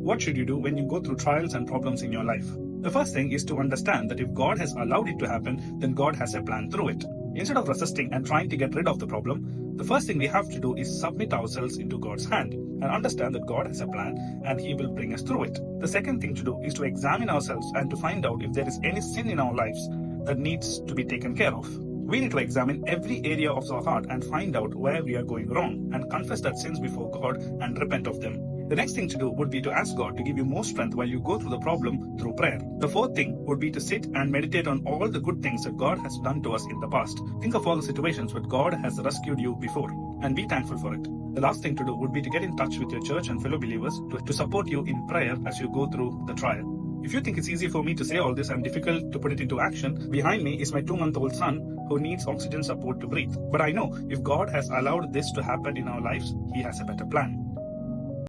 What should you do when you go through trials and problems in your life? The first thing is to understand that if God has allowed it to happen, then God has a plan through it. Instead of resisting and trying to get rid of the problem, the first thing we have to do is submit ourselves into God's hand and understand that God has a plan and He will bring us through it. The second thing to do is to examine ourselves and to find out if there is any sin in our lives that needs to be taken care of. We need to examine every area of our heart and find out where we are going wrong and confess that sins before God and repent of them. The next thing to do would be to ask God to give you more strength while you go through the problem through prayer. The fourth thing would be to sit and meditate on all the good things that God has done to us in the past. Think of all the situations where God has rescued you before and be thankful for it. The last thing to do would be to get in touch with your church and fellow believers to support you in prayer as you go through the trial. If you think it's easy for me to say all this and difficult to put it into action, behind me is my 2-month-old son who needs oxygen support to breathe. But I know if God has allowed this to happen in our lives, He has a better plan.